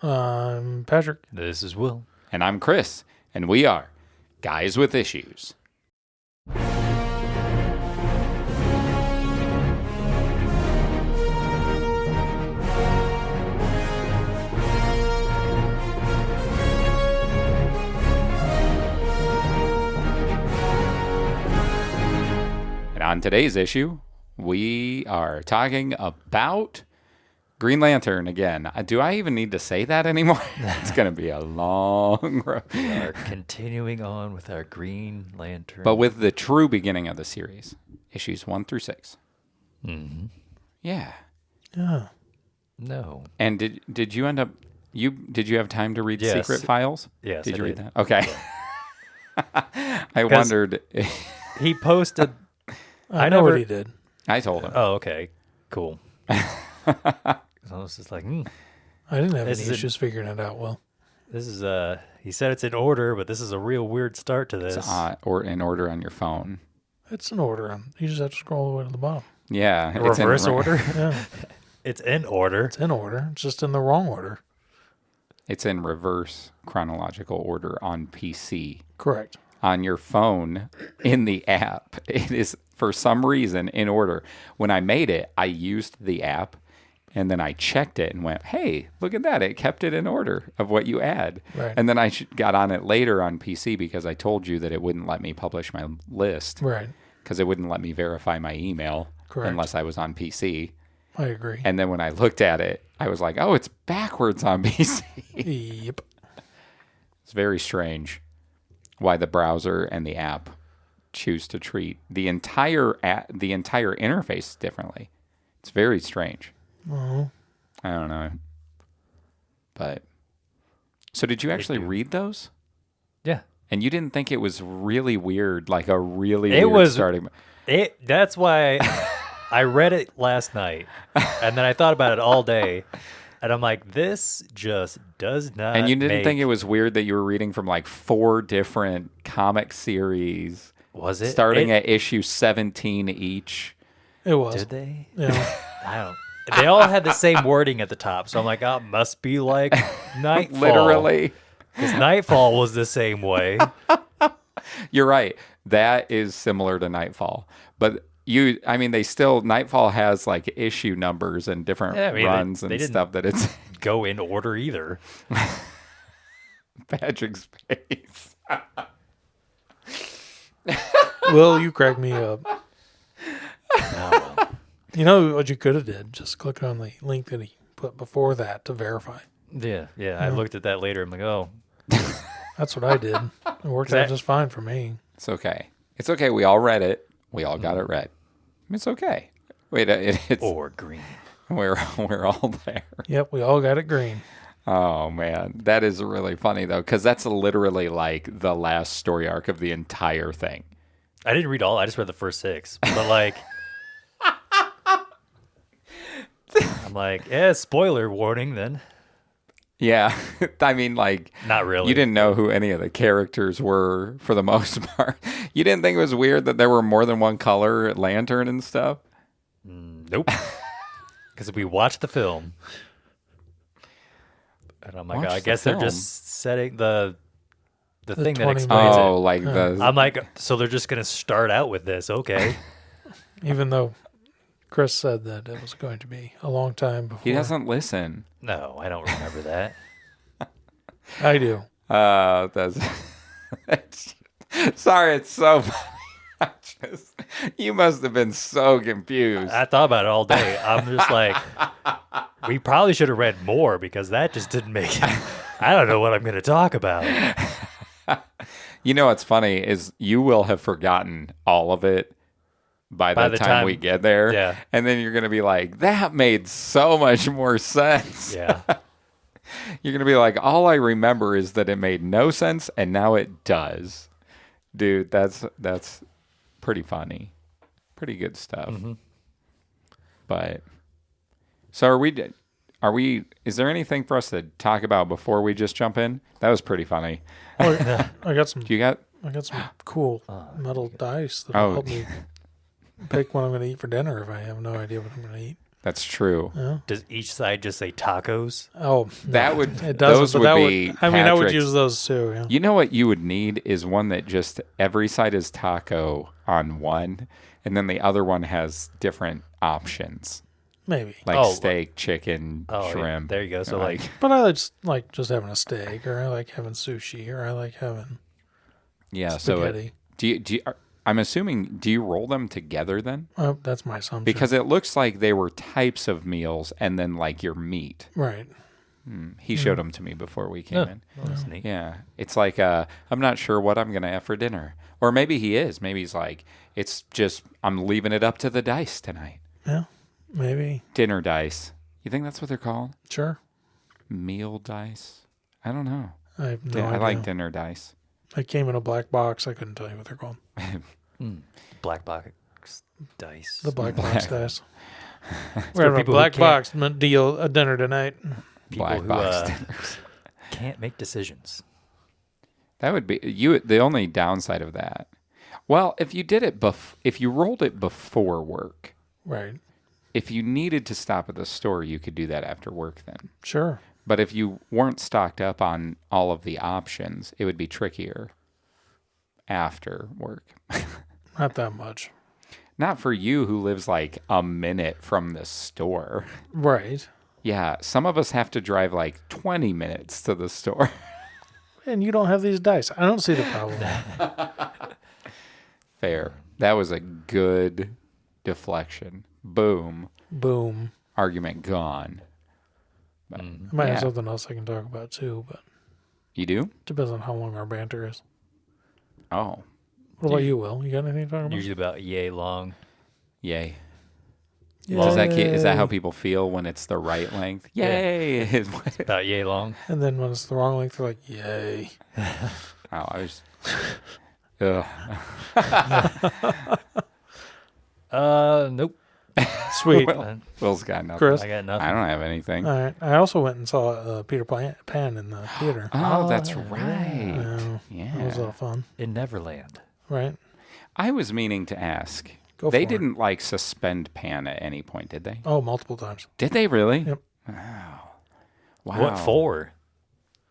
I'm Patrick. This is Will. And I'm Chris, and we are Guys with Issues. And on today's issue, we are talking about Green Lantern again. Do I even need to say that anymore? It's going to be a long road. We are continuing on with our Green Lantern. But with the true beginning of the series, issues 1 through 6. Mm-hmm. Yeah. Yeah. No. And did you end up, did you have time to read Yes. Secret Files? Yes, Did I you read did. that? Okay. Yeah. I wondered. He posted... I know what he did. I told him. Oh, okay. Cool. So I was just like, I didn't have This any is a- issues figuring it out well. this is he said it's in order, but this is a real weird start to this. It's or in order on your phone. It's an order. You just have to scroll all the way to the bottom. Yeah. it's Reverse in, order? Yeah. It's in order. It's in order. It's just in the wrong order. It's in reverse chronological order on PC. Correct. On your phone, in the app, it is, for some reason, in order. When I made it, I used the app, and then I checked it and went, hey, look at that. It kept it in order of what you add. Right. And then I got on it later on PC because I told you that it wouldn't let me publish my list Right. because it wouldn't let me verify my email Correct. unless I was on PC. I agree. And then when I looked at it, I was like, oh, it's backwards on PC. Yep. It's very strange why the browser and the app choose to treat the entire interface differently. It's very strange. Oh. I don't know. But so did you actually read those? Yeah. And you didn't think it was really weird, like a really It weird was- starting. That's why I read it last night, and then I thought about it all day, and I'm like, this just does not And you didn't make... think it was weird that you were reading from like 4 different comic series, Was it? starting at issue 17 each. It was. Did they? Yeah. I don't... They all had the same wording at the top, so I'm like, oh, it must be like Nightfall. Literally. Because Nightfall was the same way. You're right. That is similar to Nightfall. But they still, Nightfall has like issue numbers and different Yeah, I mean, runs they and didn't- stuff that it's Go in order either. Patrick's face. Will, you crack me up. Oh, well. You know what you could have did? Just click on the link that he put before that to verify. Yeah. I looked at that later. I'm like, oh, That's what I did. It worked out just fine for me. It's okay. It's okay. We all read it. We all got it read. It's okay. Wait, it's or green. we're all there. Yep, we all got it green. Oh man, that is really funny though, because that's literally like the last story arc of the entire thing. I didn't read all. I just read the first 6. But like, I'm like, yeah, spoiler warning then. Yeah, I mean, like, Not really. you didn't know who any of the characters were for the most part. You didn't think it was weird that there were more than one color lantern and stuff? Nope. Because we watched the film. And I'm like, Watched I the guess they're film? just setting the thing that 20 explains minutes. Oh, it. like the... I'm like, so they're just going to start out with this. Okay. Even though Chris said that it was going to be a long time before. He doesn't listen. No, I don't remember that. I do. That's... Sorry, it's so funny. You must have been so confused. I thought about it all day. I'm just like, we probably should have read more because that just didn't make it. I don't know what I'm going to talk about. You know what's funny is you will have forgotten all of it by the time we get there. Yeah. And then you're going to be like, that made so much more sense. Yeah. You're going to be like, all I remember is that it made no sense, and now it does. Dude, that's pretty funny. Pretty good stuff. Mm-hmm. But, so is there anything for us to talk about before we just jump in? That was pretty funny. Oh, I got some You got, cool metal dice that Oh. will help me pick what I'm going to eat for dinner if I have no idea what I'm going to eat. That's true. Yeah. Does each side just say tacos? Oh, no, That would it doesn't. those But would that be. would. I mean, I would Patrick's- use those too. Yeah. You know what you would need is one that just every side is taco on one, and then the other one has different options Maybe. like Oh, steak, chicken, Oh, shrimp. there you go. So like, But I like just having a steak, or I like having sushi, or I like having yeah. spaghetti. So I'm assuming, do you roll them together then? That's my assumption. Because it looks like they were types of meals, and then like your meat. right. He showed them to me before we came in. that's neat. Yeah, it's like I'm not sure what I'm gonna have for dinner, or maybe he is. Maybe he's like, it's just I'm leaving it up to the dice tonight. Yeah. Maybe. Dinner dice. You think that's what they're called? Sure. Meal dice? I don't know. I have no Yeah, I idea. like dinner dice. It came in a black box. I couldn't tell you what they're called. Black box dice. The black box dice. for We're having a people who black can't- box deal a dinner tonight. People Black who box dinners. can't make decisions. That would be you. The only downside of that. Well, if you did it if you rolled it before work, Right. if you needed to stop at the store, you could do that after work then. Sure. But if you weren't stocked up on all of the options, it would be trickier after work. Not that much. Not for you who lives like a minute from the store. Right. Yeah, some of us have to drive like 20 minutes to the store. And you don't have these dice. I don't see the problem. Fair. That was a good deflection. Boom. Boom. Argument gone. But, I might yeah. have something else I can talk about too, but You do? it depends on how long our banter is. Oh, What about you, Will? You got anything to talk about? Usually about yay long. yay. Yay. Is that how people feel when it's the right length? Yay. About yay long. And then when it's the wrong length, they're like, yay. Oh, I was. Ugh. Nope. Sweet. Will's got nothing. Chris? I got nothing. I don't have anything. All right. I also went and saw Peter Pan in the theater. Oh, that's Oh, right. That was a lot Yeah. of fun. In Neverland. Right? I was meaning to ask. Go They for it. didn't like suspend Pan at any point, did they? Oh, multiple times. Did they really? Yep. Wow. What for?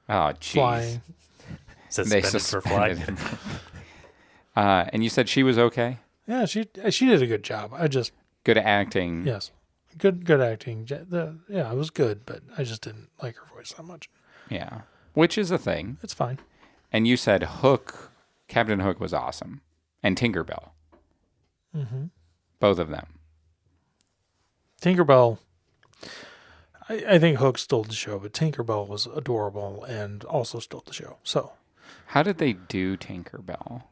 Oh, jeez. Flying. They Suspended for suspended flying. him. And you said she was okay? Yeah, she did a good job. I just, Good acting. yes. Good acting. Yeah, it was good, but I just didn't like her voice that much. Yeah. Which is a thing. It's fine. And you said Hook, Captain Hook was awesome. And Tinkerbell. Mm-hmm. Both of them. Tinkerbell, I think Hook stole the show, but Tinkerbell was adorable and also stole the show. So, How did they do Tinkerbell?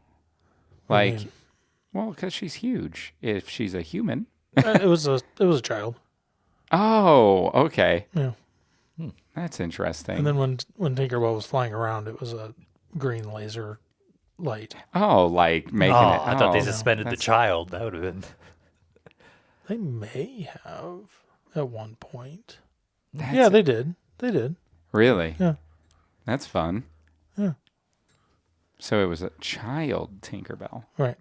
I Like, mean, well, because she's huge. If she's a human. it was a child. Oh, okay. Yeah. That's interesting. And then when Tinkerbell was flying around, it was a green laser light. oh, like making Oh, it. I thought they oh, suspended the that's- child. That would have been. They may have at one point. that's- Yeah, they did. They did. Really? Yeah. That's fun. Yeah. So it was a child Tinkerbell. Right.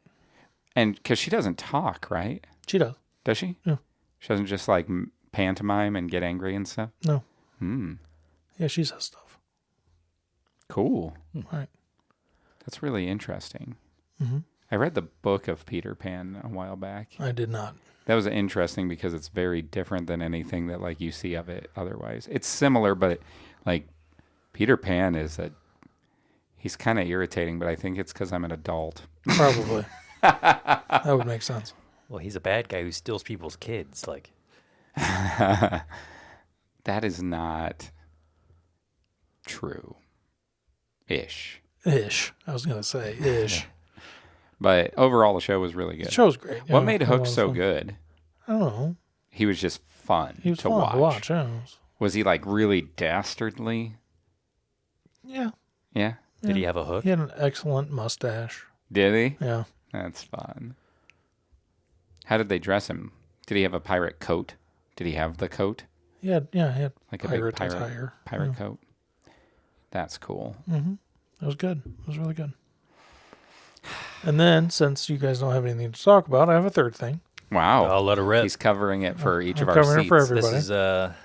And because she doesn't talk, right? She does. Does she? Yeah. She doesn't just like pantomime and get angry and stuff? No. Hmm. Yeah, she says stuff. Cool. Right. That's really interesting. Mm-hmm. I read the book of Peter Pan a while back. I did not. That was interesting because it's very different than anything that like you see of it otherwise. It's similar, but like Peter Pan he's kind of irritating, but I think it's because I'm an adult. Probably. That would make sense. Well, he's a bad guy who steals people's kids. Like, That is not true. Ish. Ish. I was going to say ish. But overall, the show was really good. The show's great. What Yeah, made it Hook was so fun. good? I don't know. He was just fun He was to fun watch. to watch. Yeah. Was he like really dastardly? Yeah. Yeah. did he have a hook? He had an excellent mustache. Did he? Yeah. That's fun. How did they dress him? Did he have a pirate coat? Did he have the coat? He had Like a pirate big attire. pirate coat? That's cool. Mm-hmm. It was good. It was really good. And then, since you guys don't have anything to talk about, I have a third thing. Wow. I'll let it rip. He's covering it for each I'm of our covering it seats. for This everybody. is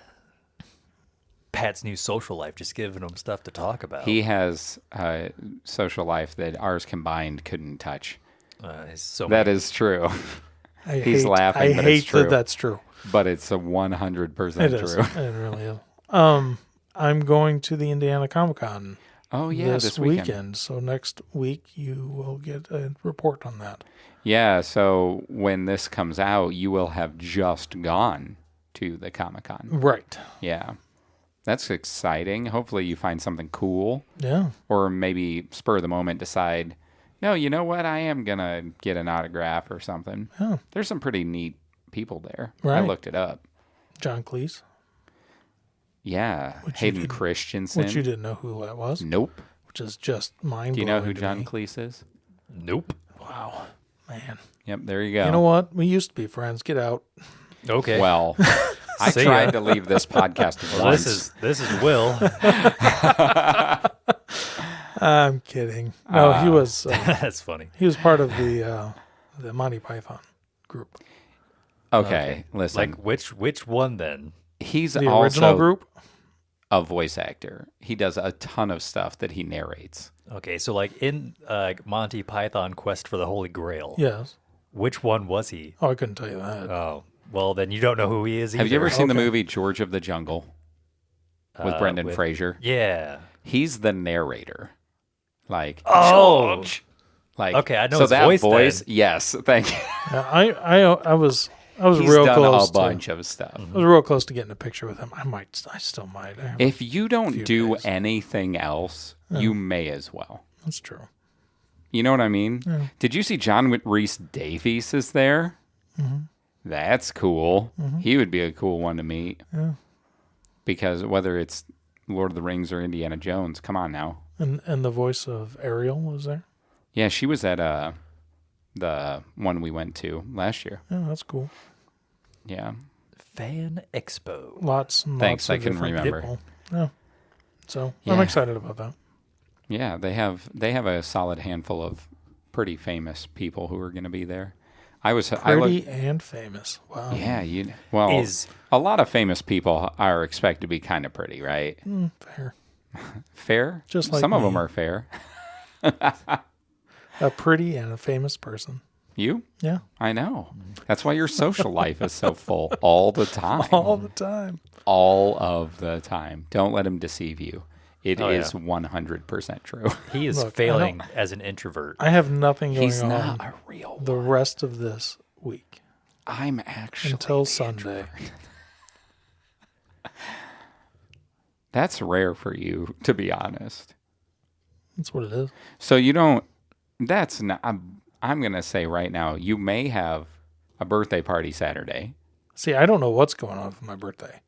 Pat's new social life, just giving him stuff to talk about. He has a social life that ours combined couldn't touch. He's so That many- is true. I He's hate, laughing, I but hate it's true. that that's true. But it's a 100% It is. true. It really is. I'm going to the Indiana Comic-Con Oh, yeah, this weekend. weekend. So next week you will get a report on that. Yeah, so when this comes out, you will have just gone to the Comic-Con. Right. Yeah. That's exciting. Hopefully you find something cool. Yeah. Or maybe spur of the moment decide, no, you know what? I am going to get an autograph or something. Yeah. There's some pretty neat people there. I Right. looked it up. John Cleese, Yeah. Which you Hayden didn't- Christensen. which you didn't know who that was, Nope. which is just mind-blowing. Do you know who to John me. Cleese is? Nope. Wow. Man. Yep, there you go. You know what? We used to be friends. Get out. Okay. Well, I See tried ya. to leave this podcast Well, once. this is Will. I'm kidding. No, he was That's funny. he was part of the Monty Python group. Okay, listen. Like which one then? He's The also original group. a voice actor. He does a ton of stuff that he narrates. Okay, so like in Monty Python Quest for the Holy Grail, Yes. which one was he? Oh, I couldn't tell you that. Oh, well then you don't know who he is either. Have you ever seen the Okay. movie George of the Jungle with Brendan Fraser? Yeah. He's the narrator. Like, Oh. George. Like, Okay, I know so his that voice then. yes, thank you. Yeah, I was He's real done close a bunch of stuff. I was real close to getting a picture with him. I still might. If you don't Few do days. anything else, you may as well. That's true. You know what I mean? Did you see John Rhys Davies is there? Mm-hmm. That's cool. He would be a cool one to meet. Yeah. Because whether it's Lord of the Rings or Indiana Jones, come on now. And the voice of Ariel was there. Yeah, she was at the one we went to last year. Yeah, that's cool. Yeah. Fan Expo. Lots and Thanks, lots of I couldn't different remember. people. Yeah. So Yeah. I'm excited about that. Yeah, they have a solid handful of pretty famous people who are going to be there. I looked, Pretty and famous. Wow. yeah, a lot of famous people are expected to be kind of pretty, right? Fair. Fair? Just like some of me. them are fair. A pretty and a famous person. You? Yeah. I know. That's why your social life is so full all the time. All the time. All of the time. Don't let him deceive you. It Oh, is yeah. 100% true. He is Look, I failing as an introvert. I have nothing going He's on not a real the rest of this week I'm actually until the Sunday. introvert. That's rare for you, to be honest. That's what it is. So you don't. That's not. I'm gonna say right now, you may have a birthday party Saturday. See, I don't know what's going on for my birthday.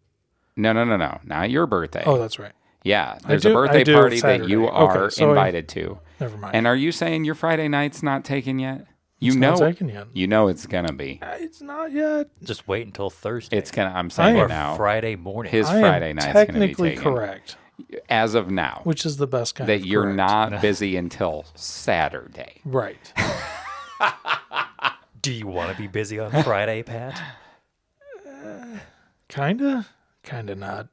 No, not your birthday. Oh, that's right. Yeah, I there's do- a birthday I do party that you Saturday. Okay, are so invited to. Never mind. And are you saying your Friday night's not taken yet? It's not taken yet. You know it's gonna be. It's not yet. Just wait until Thursday. It's gonna. I'm saying I it or now. Friday morning. His I Friday am night's gonna be technically taken. correct, As of now, which is the best kind that of you're correct. not busy until Saturday. Right. Do you want to be busy on Friday, Pat? Kinda not.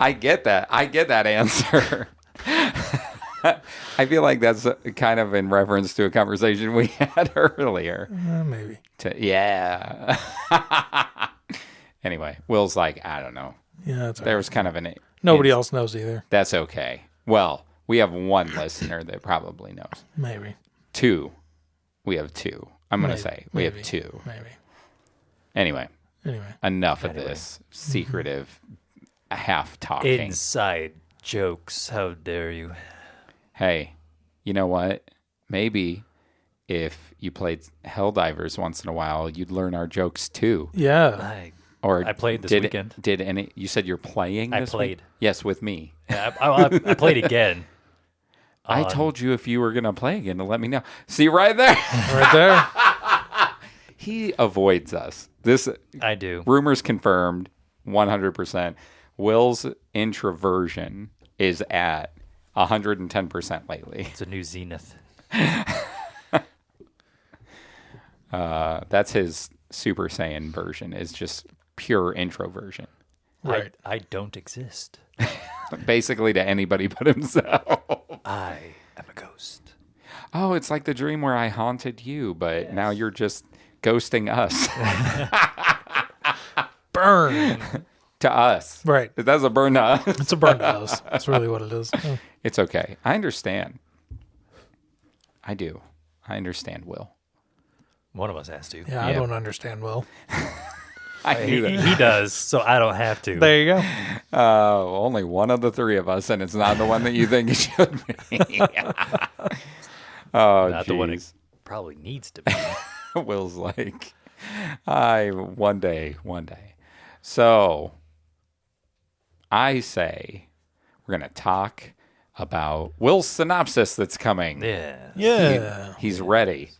I get that. I get that answer. I feel like that's kind of in reference to a conversation we had earlier. Maybe. Yeah. Anyway, Will's like, I don't know. Yeah, that's all There right. was kind of Nobody else knows either. That's okay. Well, we have one listener that probably knows. Maybe. Two. We have two. I'm going to say we maybe, have two. Maybe. Anyway, Anyway. enough of this secretive half talking. Inside jokes. How dare you? Hey, you know what? Maybe if you played Helldivers once in a while, you'd learn our jokes too. Yeah. Or I played this did, weekend. Did any? You said you're playing. I this played. Week? Yes, with me. I played again. I told you if you were gonna play again to let me know. See right there. Right there. He avoids us. This I do. rumors confirmed, 100%. Will's introversion is at 110% lately. It's a new zenith. That's his Super Saiyan version. Is just pure intro version. Right. I don't exist. Basically to anybody but himself. I am a ghost. Oh, it's like the dream where I haunted you, but now you're just ghosting us. Burn. To us. Right. That's a burn to us. It's a burn to us. That's really what it is. Yeah. It's okay. I understand. I do. I understand, Will. One of us has to. Yeah, I don't understand Will. I knew that. He does, so I don't have to. There you go. Only one of the three of us, and it's not the one that you think it should be. Oh, Not the one it jeez. probably needs to be. Will's like, one day. So, I say we're going to talk about Will's synopsis that's coming. Yeah. Yeah. He's ready.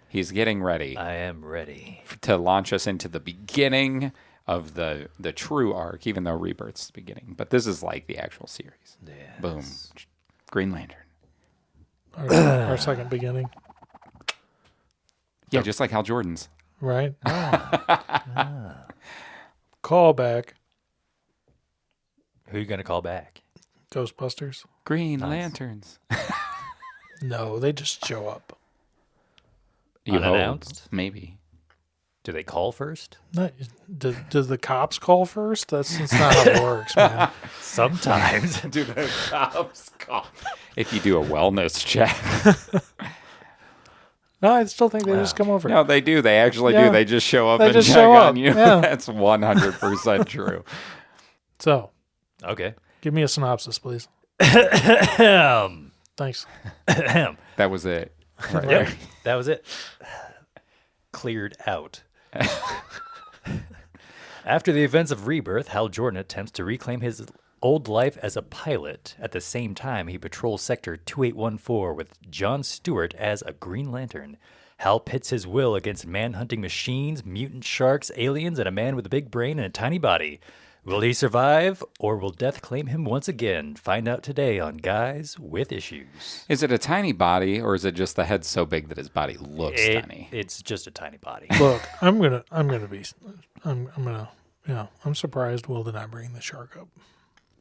He's getting ready I am ready. to launch us into the beginning of the true arc, even though Rebirth's the beginning. But this is like the actual series. Yes. Boom. Green Lantern. Our second beginning. Yeah, just like Hal Jordan's. Right? Call back. Who are you going to call back? Ghostbusters. Green Lanterns. No, they just show up. You hope. Unannounced? Maybe. Do they call first? No, does the cops call first? That's not how it works, man. Sometimes. Do the cops call? If you do a wellness check. No, I still think they just come over. No, they do. They actually Yeah. do. They just show up They and just check show on up. you. Yeah. That's 100% true. So, Okay. give me a synopsis, please. Ahem. Thanks. Ahem. That was it. Right Yep. there. That was it. Cleared out. After the events of Rebirth, Hal Jordan attempts to reclaim his old life as a pilot. At the same time, he patrols Sector 2814 with John Stewart as a Green Lantern. Hal pits his will against man-hunting machines, mutant sharks, aliens, and a man with a big brain and a tiny body. Will he survive, or will death claim him once again? Find out today on Guys with Issues. Is it a tiny body, or is it just the head so big that his body looks tiny? It's just a tiny body. Look, I'm surprised Will did not bring the shark up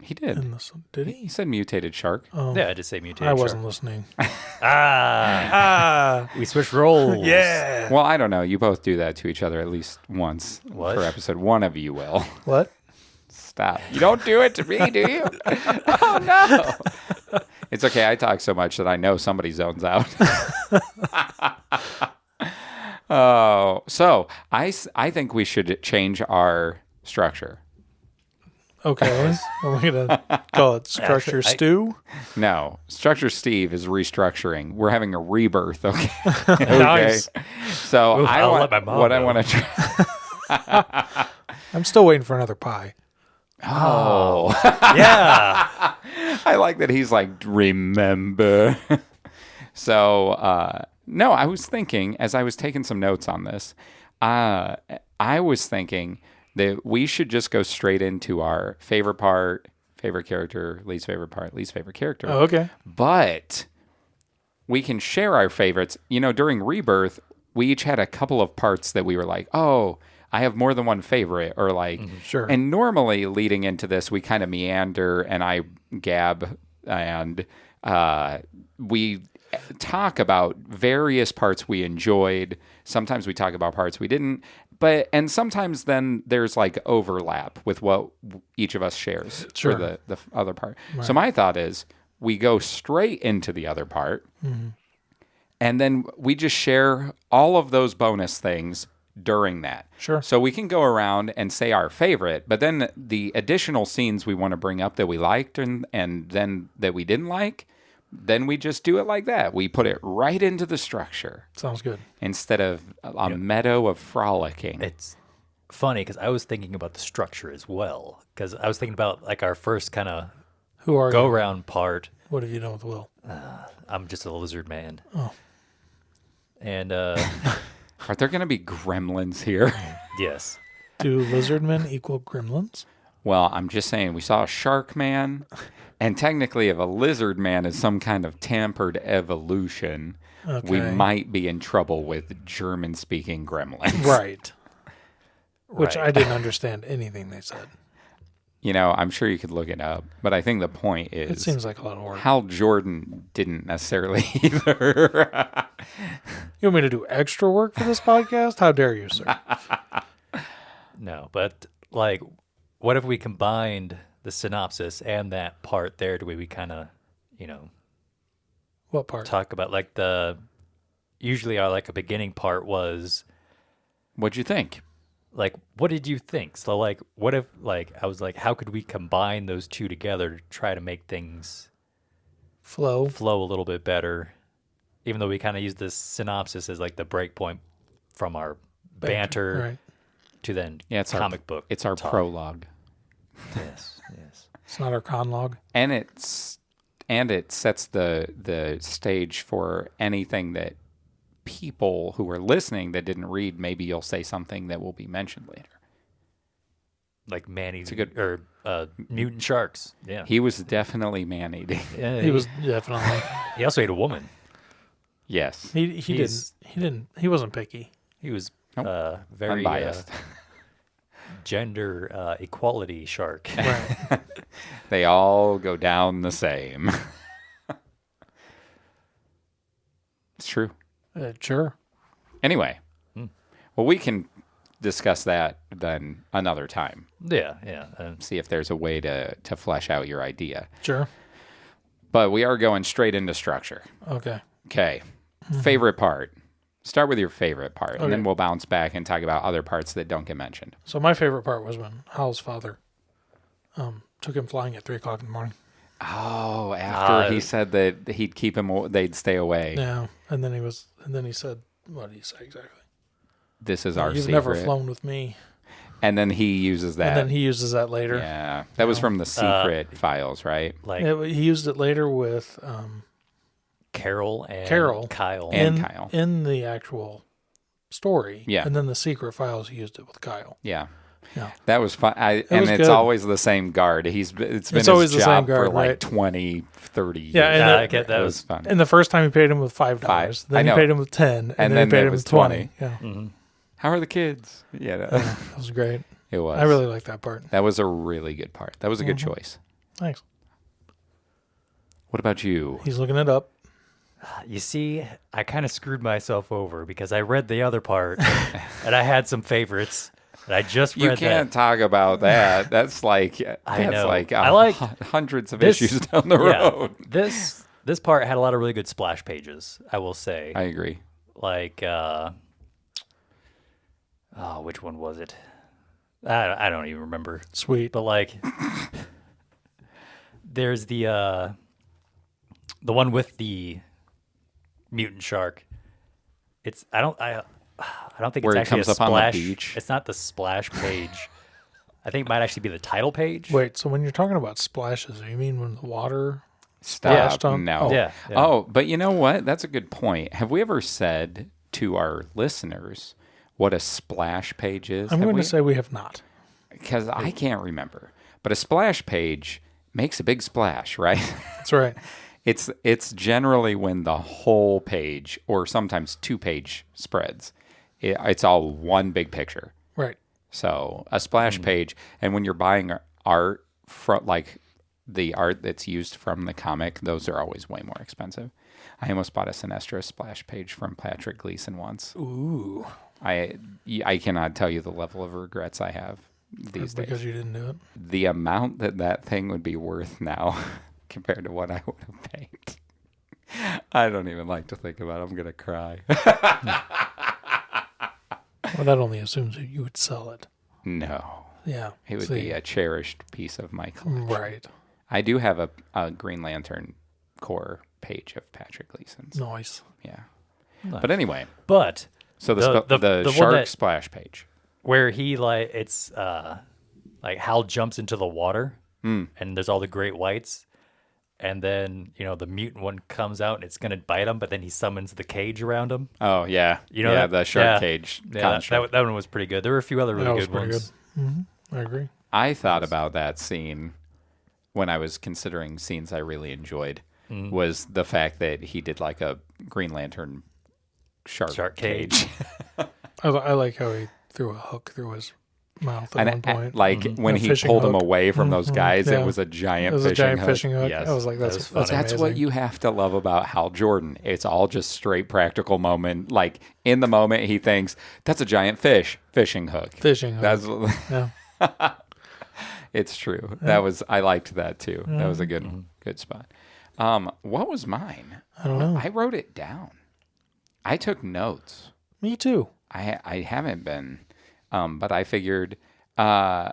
He did. in this. Did He he? said mutated shark. Yeah, I just say mutated I shark. wasn't listening. We switched roles. Yeah. Well, I don't know. You both do that to each other at least once What? per episode. One of you will. What? Stop. You don't do it to me, do you? Oh, no. It's okay. I talk so much that I know somebody zones out. Oh, so I think we should change our structure. Okay. Are we going to call it Structure Stew? No, Structure Steve is restructuring. We're having a rebirth, okay? Nice. So Ooh, I'll let my mom what I know. want to try. I'm still waiting for another pie. Oh, Yeah. I like that he's like, remember. So, no, I was thinking, as I was taking some notes on this, I was thinking that we should just go straight into our favorite part, favorite character, least favorite part, least favorite character. Oh, okay. But we can share our favorites. You know, during Rebirth, we each had a couple of parts that we were like, oh, I have more than one favorite, or like, Sure. And normally leading into this, we kind of meander and I gab and we talk about various parts we enjoyed. Sometimes we talk about parts we didn't, and sometimes then there's like overlap with what each of us shares Sure. for the other part. Right. So my thought is we go straight into the other part, and then we just share all of those bonus things during that. Sure. So we can go around and say our favorite, but then the additional scenes we want to bring up that we liked and then that we didn't like, then we just do it like that. We put it right into the structure Sounds good. instead of a meadow of frolicking. It's funny because I was thinking about the structure as well. Because I was thinking about like our first kind of Who are go you? round part. What have you done with Will? I'm just a lizard man. Oh. And Are there going to be gremlins here? yes. Do lizard men equal gremlins? Well, I'm just saying we saw a shark man, and technically if a lizard man is some kind of tampered evolution, we Okay. might be in trouble with German-speaking gremlins. Right. Which Right. I didn't understand anything they said. You know, I'm sure you could look it up, but I think the point is It seems like a lot of work. Hal Jordan didn't necessarily either. You want me to do extra work for this podcast? How dare you, sir? No, but like, what if we combined the synopsis and that part there to where we kind of, What part? talk about like usually our like a beginning part was What'd you think? like, what did you think? So like, what if like, I was like, how could we combine those two together to try to make things Flow. flow a little bit better? Even though we kind of use this synopsis as like the break point from our banter Right. to then Yeah, it's comic book. It's our talk. prologue. Yes, yes. It's not our conlog. And it sets the stage for anything that people who are listening that didn't read, maybe you'll say something that will be mentioned later. Like man-eating a good- or mutant sharks. Yeah. He was definitely man-eating. Yeah, He was definitely. He also ate a woman. Yes. He He's- didn't. He wasn't picky. He was Nope. very Unbiased. gender equality shark. Right. They all go down the same. It's true. Sure. Anyway, well, we can discuss that then another time. Yeah, yeah. See if there's a way to flesh out your idea. Sure. But we are going straight into structure. Okay. Okay. Favorite part. Start with your favorite part, and then Okay. we'll bounce back and talk about other parts that don't get mentioned. So my favorite part was when Hal's father took him flying at 3:00 in the morning. Oh, after he said that he'd keep him, they'd stay away. Yeah. And then he said, what did he say exactly? This is our You've secret. never flown with me. And then he uses that. And then he uses that later. Yeah, that was from the secret files, right? Like Yeah, he used it later with Carol and Carol. Kyle. And in, Kyle. in the actual story. Yeah. And then the secret files, he used it with Kyle. Yeah. Yeah. That was fun. And was it's good. always the same guard. It's been his always the same job guard, for like right. 20, 30 years. Yeah, and Yeah, it- I get that. It was was fun. And the first time he paid him with $5. Five. I Then he know. paid him with 10. And then he paid it him was with 20. Yeah. How are the kids? Yeah, That was great. it was. I really like that part. That was a really good part. That was a good choice. Thanks. What about you? He's looking it up. You see, I kind of screwed myself over because I read the other part and I had some favorites. And I just read You can't talk about that. That's like I know. I like hundreds of this- issues down the Yeah, road. this part had a lot of really good splash pages, I will say. I agree. Like which one was it? I don't even remember. Sweet. But like there's the one with the mutant shark. I don't think Where it's it actually comes a up on the splash. beach? It's not the splash page. I think it might actually be the title page. Wait, so when you're talking about splashes, you mean when the water Stop. splashed on? No. Oh, Yeah. Oh, but you know what? That's a good point. Have we ever said to our listeners what a splash page is? I'm going to say we have not. Because I can't remember. But a splash page makes a big splash, right? That's right. It's generally when the whole page, or sometimes 2-page spreads, it's all one big picture. Right. So a splash page, and when you're buying art from like the art that's used from the comic, those are always way more expensive. I almost bought a Sinestro splash page from Patrick Gleason once. Ooh. I cannot tell you the level of regrets I have these Because days. you didn't do it. The amount that thing would be worth now compared to what I would have paid. I don't even like to think about it. I'm going to cry. Well, that only assumes that you would sell it. No. Yeah. It would See, be a cherished piece of my collection. Right. I do have a Green Lantern core page of Patrick Gleason's. Nice. Yeah. Nice. But anyway, But so The one shark that- splash page. where he it's like Hal jumps into the water and there's all the great whites, and then the mutant one comes out and it's gonna bite him, but then he summons the cage around him. Oh, yeah. You know yeah, that? the shark Yeah. cage Yeah, construct. that one was pretty good. There were a few other That really was good pretty ones. good. I agree. I thought about that scene when I was considering scenes I really enjoyed was the fact that he did like a Green Lantern shark cage. I like how he threw a hook through his mouth at one point. Like when A he fishing pulled him hook. away from those guys, Yeah. it was a giant It was a fishing giant hook. fishing hook. Yes, I was like, that that's was funny. That's what amazing. you have to love about Hal Jordan. It's all just straight practical moment. Like in the moment, he thinks that's a giant fishing hook. Fishing hook. That's Yeah. it's true. I liked that too. That was a good spot. What was mine? I don't know. I wrote it down. I took notes. Me too. I haven't been, but I figured. I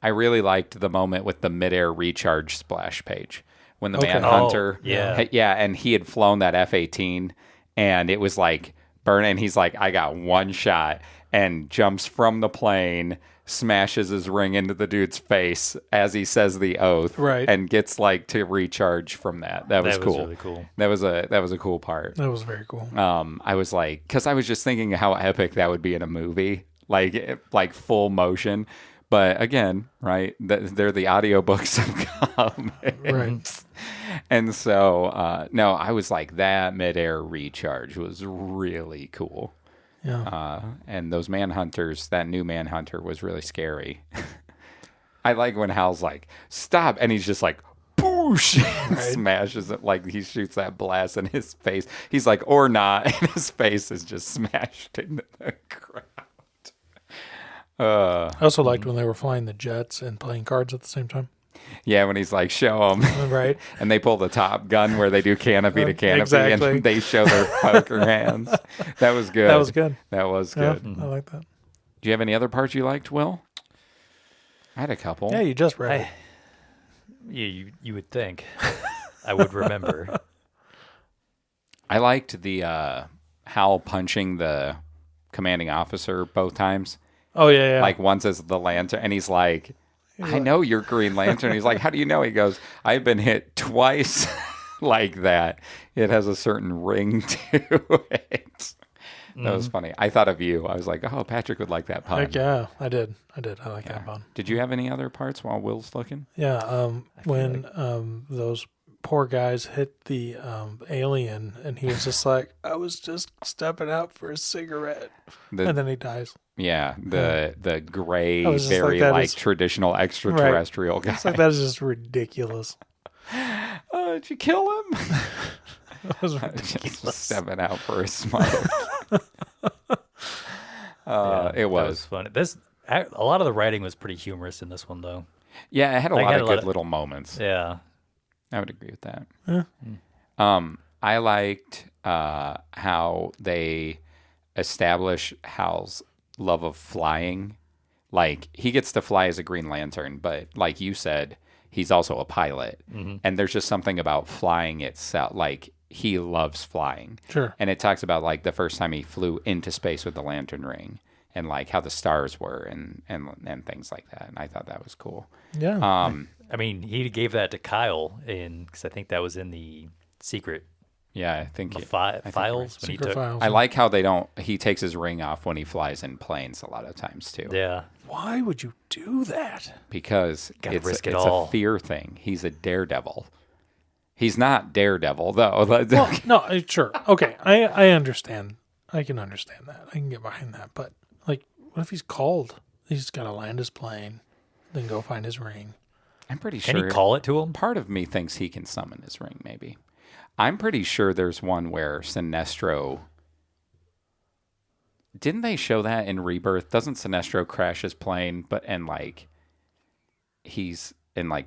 really liked the moment with the midair recharge splash page when the Manhunter, and he had flown that F-18, and it was like burning. And he's like, I got one shot, and jumps from the plane, smashes his ring into the dude's face as he says the oath, Right. and gets like to recharge from that. That was cool. Really cool. That was a cool part. That was very cool. I was like, because I was just thinking how epic that would be in a movie, like full motion. But again, right, they're the audiobooks of comics. Right. And so, no, I was like, that midair recharge was really cool. Yeah. And those Manhunters, that new Manhunter was really scary. I like when Hal's like, stop. And he's just like, boosh, and smashes it like he shoots that blast in his face. He's like, or not. And his face is just smashed into the ground. I also liked when they were flying the jets and playing cards at the same time. Yeah, when he's like, show them. Right. And they pull the Top Gun where they do canopy to canopy Exactly. and they show their poker hands. That was good. That was good. That was Yeah, good. I like that. Do you have any other parts you liked, Will? I had a couple. Yeah, you just read it. You would think I would remember. I liked the Hal punching the commanding officer both times. Oh, yeah. Like once as the lantern, and he's like, I know you're Green Lantern. He's like, how do you know? He goes, I've been hit twice like that. It has a certain ring to it. That was funny. I thought of you. I was like, oh, Patrick would like that pun. Heck yeah, I did. I like that pun. Did you have any other parts while Will's looking? Yeah, when those poor guys hit the alien, and he was just like, I was just stepping out for a cigarette. And then he dies. Yeah, the gray, I was just very like, that like is- traditional extraterrestrial guy. It's like, that is just ridiculous. Did you kill him? That was Just ridiculous. stepping out for a smoke. Yeah, It was. That was funny. A lot of the writing was pretty humorous in this one, though. Yeah, it had a Like, lot had of a lot good of- little moments. Yeah. I would agree with that. Yeah. I liked how they establish Hal's love of flying. Like, he gets to fly as a Green Lantern, but like you said, he's also a pilot. And there's just something about flying itself. Like, he loves flying. Sure. And it talks about, like, the first time he flew into space with the lantern ring and, like, how the stars were and things like that. And I thought that was cool. Yeah. I mean, he gave that to Kyle because I think that was in the secret Yeah, I think files when he Secret took. files. I like how he takes his ring off when he flies in planes a lot of times too. Yeah. Why would you do that? Because Gotta risk it it's all. a fear thing. He's a daredevil. He's not Daredevil though. Well, no, sure. Okay, I understand. I can understand that. I can get behind that. But, like, what if he's called? He's got to land his plane, then go find his ring. I'm pretty Can sure. he call it to him? Part of me thinks he can summon his ring. Maybe. I'm pretty sure there's one where Sinestro. Didn't they show that in Rebirth? Doesn't Sinestro crash his plane, he's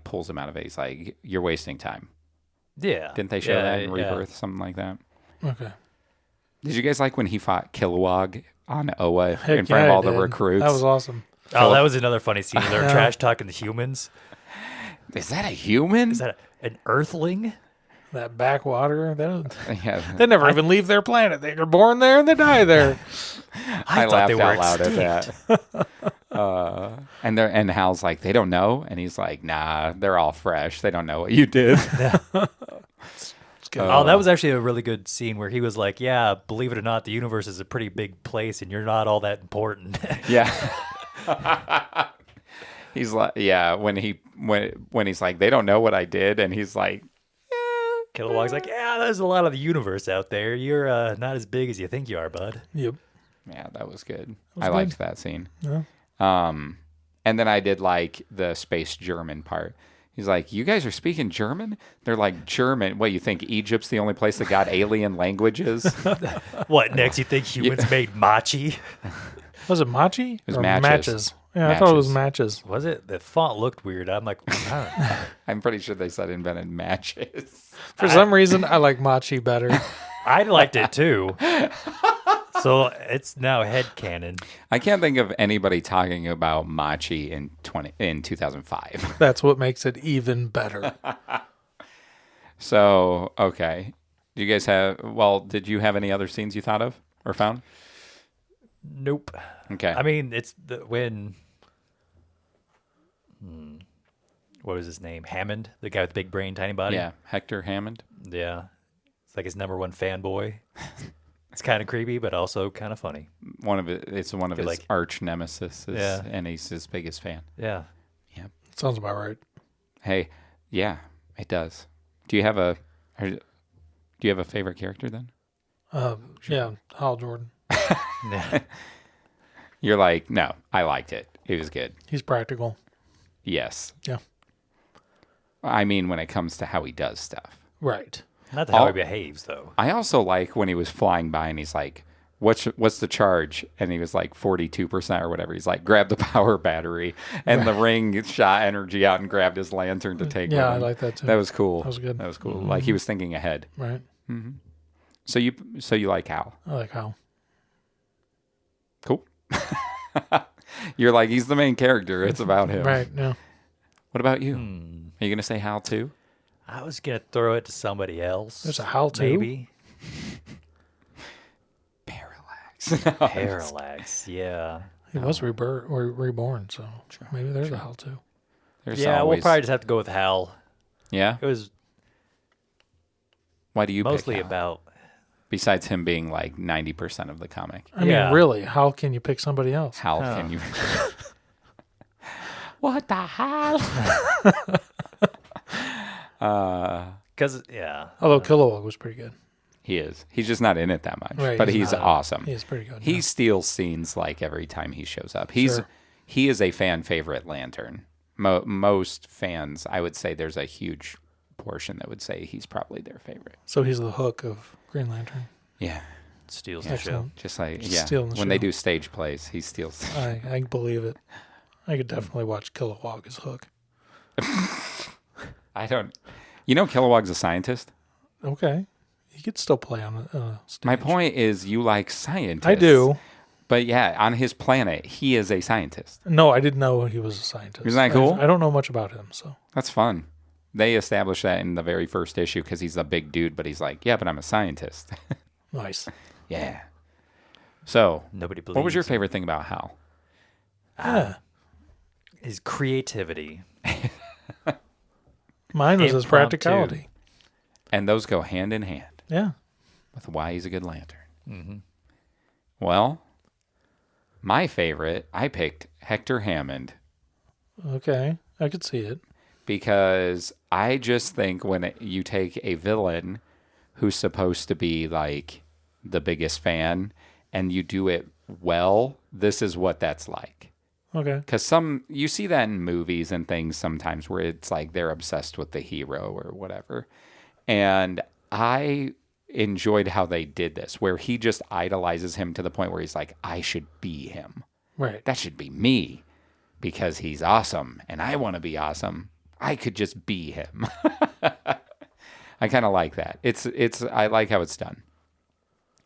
pulls him out of it? He's like, "You're wasting time." Yeah. Didn't they show Yeah, that in yeah. Rebirth? Something like that. Okay. Did you guys like when he fought Kilowog on Oa Heck in front of yeah, all I the did. recruits? That was awesome. Oh, that was another funny scene. They were Yeah. trash talking the humans. Is that a human? Is that an Earthling? That backwater, Yeah. they never even leave their planet. They're born there and they die there. I thought laughed they were out loud extinct. at that. And Hal's like, they don't know, and he's like, nah, they're all fresh. They don't know what you did. It's good. Oh, that was actually a really good scene where he was like, yeah, believe it or not, the universe is a pretty big place and you're not all that important. Yeah. He's like, yeah, when he's like, they don't know what I did, and he's like, Kilowog's like, yeah, there's a lot of the universe out there. You're not as big as you think you are, bud. Yep. yeah, that was good. was I good. liked that scene. Yeah. And then I did like the space German part. He's like, you guys are speaking German? They're like, German. What, you think Egypt's the only place that got alien languages? What, next you think humans made machi? Was it machi? It was matches. Yeah, I thought it was matches. Was it? The font looked weird. I'm like, I'm pretty sure they said invented matches. For some reason, I like machi better. I liked it too. So it's now headcanon. I can't think of anybody talking about machi in 2005. That's what makes it even better. So, okay. Did you have any other scenes you thought of or found? Nope. Okay. I mean, it's when. What was his name? Hammond, the guy with the big brain, tiny body. Yeah, Hector Hammond. Yeah. It's like his number one fanboy. It's kind of creepy, but also kind of funny. It's one of his like- arch nemesis, Yeah. and he's his biggest fan. Yeah. Sounds about right. Hey, yeah, it does. Do you have a favorite character then? Yeah, Hal Jordan. Yeah. You're like, no, I liked it. It was good. He's practical. Yes. Yeah. I mean, when it comes to how he does stuff. Right. Not how he behaves, though. I also like when he was flying by and he's like, what's the charge? And he was like 42% or whatever. He's like, grab the power battery. And the ring shot energy out and grabbed his lantern to take Yeah, with I him. like that too. That was cool. That was good. That was cool. Like he was thinking ahead. Right. So you like Hal. I like Hal. Cool. You're like, he's the main character. It's about him. Right. Yeah. What about you? Are you going to say Hal too? I was going to throw it to somebody else. There's a Hal too? Maybe. Parallax. Parallax, yeah. He was reborn, so maybe there's a Hal too. There's Yeah, always, we'll probably just have to go with Hal. Yeah? It was Why do you mostly pick Hal? about... Besides him being like 90% of the comic. I mean, really, how can you pick somebody else? Hal, can you... What the hell? Because, yeah. Although Kilowog was pretty good. He is. He's just not in it that much. Right, but he's he's awesome. He's pretty good. He yeah. steals scenes like every time he shows up. Sure. He is a fan favorite Lantern. Most fans, I would say there's a huge portion that would say he's probably their favorite. So he's the Hook of Green Lantern. Yeah. Steals the show. Excellent. Just like, Just yeah. stealing the When they show. do stage plays, he steals. I believe it. I could definitely watch Kilowog as Hook. I don't. You know, Kilowog's a scientist. Okay. He could still play on a stage. My point is, you like scientists. I do. But yeah, on his planet, he is a scientist. No, I didn't know he was a scientist. Isn't that cool? I don't know much about him, so. That's fun. They established that in the very first issue because he's a big dude, but he's like, yeah, but I'm a scientist. Nice. Yeah. So, Nobody believes. what was your favorite thing about Hal? Yeah. His creativity. Mine was his Impromptu. practicality. And those go hand in hand Yeah. with why he's a good Lantern. Mm-hmm. Well, my favorite, I picked Hector Hammond Okay. I could see it. because I just think when you take a villain who's supposed to be like the biggest fan and you do it well, this is what that's like. Okay. Because you see that in movies and things sometimes where it's like they're obsessed with the hero or whatever. And I enjoyed how they did this, where he just idolizes him to the point where he's like, I should be him. Right. That should be me because he's awesome and I want to be awesome. I could just be him. I kind of like that. I like how it's done.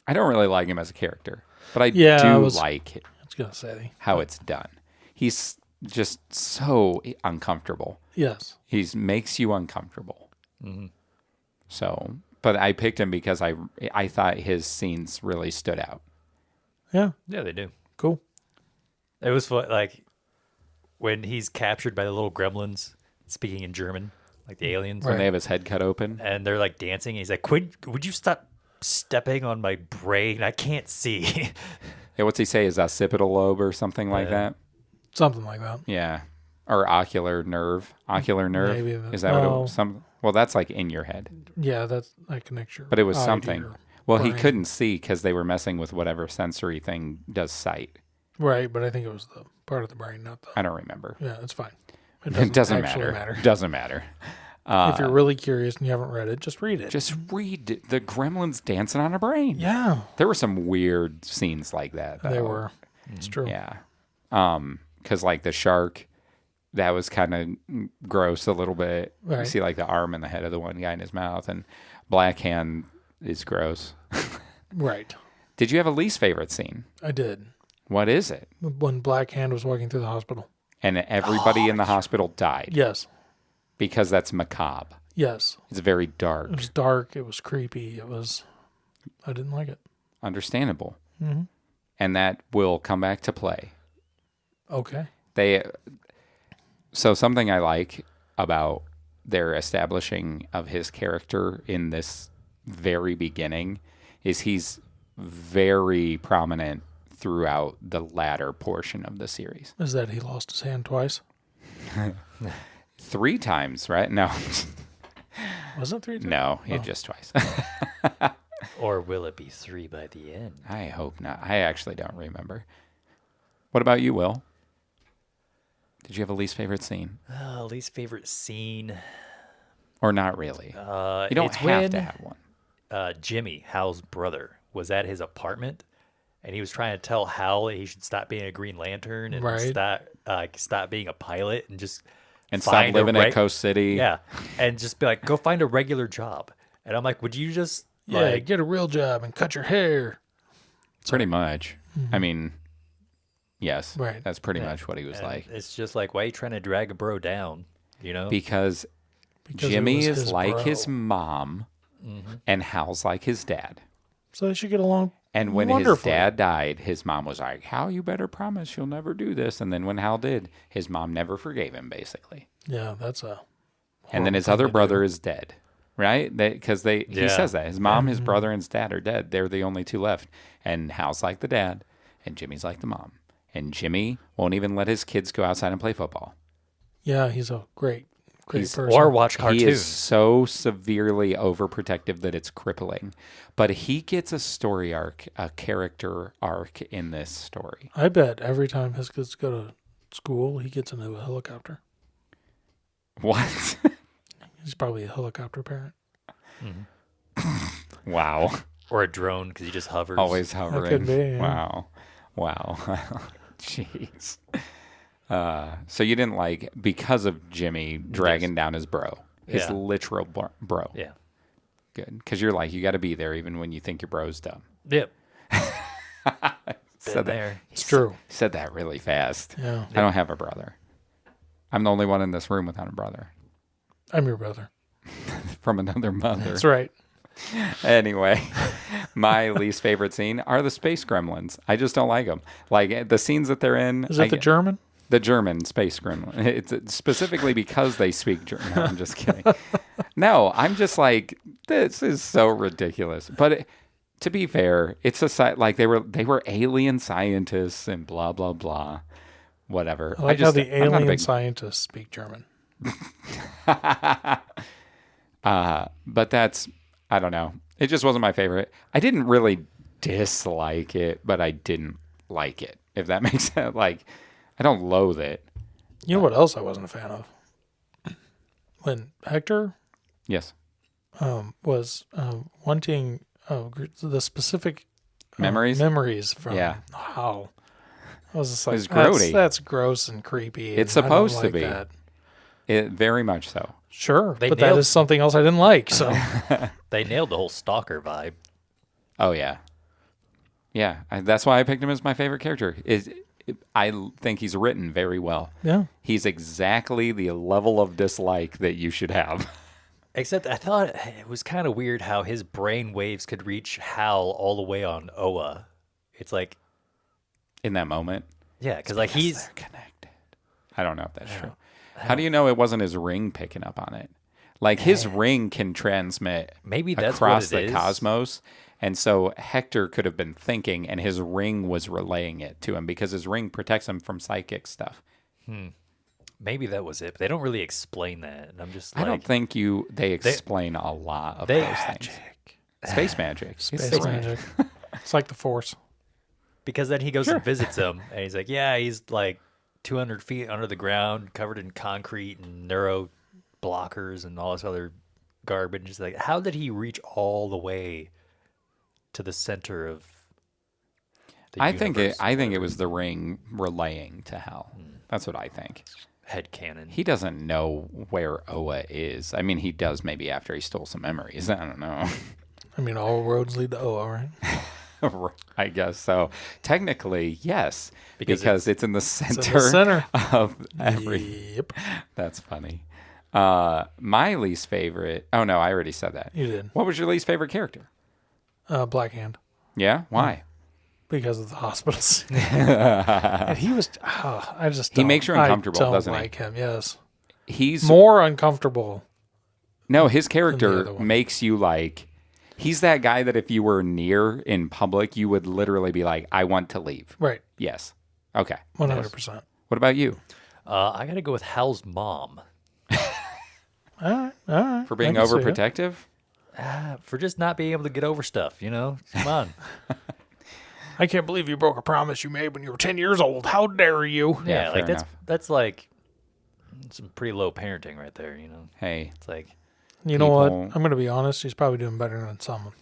I don't really like him as a character, but I like I was going to say. how it's done. He's just so uncomfortable. Yes. He makes you uncomfortable. So, but I picked him because I thought his scenes really stood out. Yeah. Yeah, they do. Cool. It was fun, like when he's captured by the little gremlins speaking in German, like the aliens. When Right. they have his head cut open. And they're like dancing. And he's like, would you stop stepping on my brain? I can't see. Yeah, what's he say? Is occipital lobe or something like Yeah. that? Something like that. Yeah. or ocular nerve. Ocular nerve. Maybe Is that what it no. was? Well, that's like in your head. Yeah, that connects your But it was eye to something. your Well, he brain. couldn't see because they were messing with whatever sensory thing does sight. Right, but I think it was the part of the brain, not the. I don't remember. Yeah, it's fine. It doesn't actually matter. Doesn't matter. If you're really curious and you haven't read it, just read it. Just read the gremlins dancing on a brain. Yeah, There were some weird scenes like that. Though. they were. It's true. Yeah. Because like the shark, that was kind of gross a little bit. You Right. see like the arm and the head of the one guy in his mouth, and Black Hand is gross. Right. Did you have a least favorite scene? I did. What is it? When Black Hand was walking through the hospital. And everybody in the hospital died Yes. because that's macabre. Yes. It's very dark. It was dark. It was creepy. I didn't like it. Understandable. Mm-hmm. And that will come back to play. Okay. So something I like about their establishing of his character in this very beginning is he's very prominent throughout the latter portion of the series. Is that he lost his hand twice? 3 times, right? No. Was it 3 times? No, Oh. just twice. Or will it be 3 by the end? I hope not. I actually don't remember. What about you, Will? Did you have a least favorite scene? Least favorite scene. Or not really? You don't it's have when, to have one. Jimmy, Hal's brother, was at his apartment, and he was trying to tell Hal that he should stop being a Green Lantern and Right. stop being a pilot and just And stop find a living at Coast City. Yeah, and just be like, go find a regular job. And I'm like, would you just Yeah, get a real job and cut your hair. Pretty much. I mean, yes. Right. That's pretty much what he was and like. It's just like, why are you trying to drag a bro down? You know? Because Because it Jimmy was is his like bro. his mom, and Hal's like his dad. So they should get along. And when his wonderfully. dad died, his mom was like, Hal, you better promise you'll never do this. And then when Hal did, his mom never forgave him, basically. Yeah, that's a. And then his other brother is dead, right? Because he says that. His mom, his brother, and his dad are dead. They're the only 2 left. And Hal's like the dad, and Jimmy's like the mom. And Jimmy won't even let his kids go outside and play football. Yeah, he's a great person. or watch cartoons. He is so severely overprotective that it's crippling. But he gets a story arc, a character arc in this story. I bet every time his kids go to school, he gets into a helicopter. What? He's probably a helicopter parent. Wow. Or a drone because he just hovers. Always hovering. could be, yeah. Wow. Jeez. So you didn't like, because of Jimmy dragging down his bro, his Yeah. literal bro. Yeah. Good. Because you're like, you got to be there even when you think your bro's dumb. Yep. Said Been that, there. It's true. said that really fast. Yeah. I don't have a brother. I'm the only one in this room without a brother. I'm your brother. From another mother. That's right. Anyway, my least favorite scene are the space gremlins. I just don't like them. Like the scenes that they're in. Is it the German? The German space gremlin. It's specifically because they speak German. No, I'm just kidding. No, I'm just like, this is so ridiculous. But to be fair, it's like they were alien scientists and blah blah blah, whatever. I like how the I'm not a alien big- scientists speak German. But that's, I don't know. It just wasn't my favorite. I didn't really dislike it, but I didn't like it. If that makes sense. Like, I don't loathe it. You know what else I wasn't a fan of? When Hector Yes. was wanting the specific Memories? from Yeah. Hal. I was just like, It's grody. that's gross and creepy. and It's I don't supposed to like be. that. It very much so. Sure, They but that nailed- is something else I didn't like. So They nailed the whole stalker vibe. Oh yeah. Yeah, that's why I picked him as my favorite character. I think he's written very well. yeah, He's exactly the level of dislike that you should have. Except I thought it was kind of weird how his brain waves could reach Hal all the way on Oa. It's like, In that moment. yeah, because like he's They're connected. I don't know if that's true. How do you know it wasn't his ring picking up on it? Like his ring can transmit Maybe that's across what it the is. cosmos. And so Hector could have been thinking and his ring was relaying it to him because his ring protects him from psychic stuff. Maybe that was it, but they don't really explain that. And I'm just like, I don't think they explain a lot of those things. Space magic. Space magic. It's like the Force. Because then he goes and visits him, and he's like, yeah, he's like 200 feet under the ground, covered in concrete and neuro blockers and all this other garbage. It's like, how did he reach all the way to the center of the universe? I think it was the ring relaying to Hal. That's what I think. Headcanon. He doesn't know where Oa is. I mean, he does maybe after he stole some memories. I don't know. I mean, all roads lead to Oa, right? I guess so. Technically, yes, because it's in the center, of every. Yep. That's funny. My least favorite. Oh no, I already said that. You did. What was your least favorite character? Black Hand. Yeah, why? Because of the hospitals. And he was. I just. He makes you uncomfortable, doesn't he? I don't like him. Yes. He's more uncomfortable. No, his character makes you like. He's that guy that if you were near in public, you would literally be like, I want to leave. Right. Yes. Okay. 100%. What about you? I got to go with Hal's mom. All right. For being overprotective? For just not being able to get over stuff, you know? Come on. I can't believe you broke a promise you made when you were 10 years old. How dare you? Yeah, like enough. that's like some pretty low parenting right there, you know? Hey. It's like... You know what? I'm going to be honest. He's probably doing better than someone.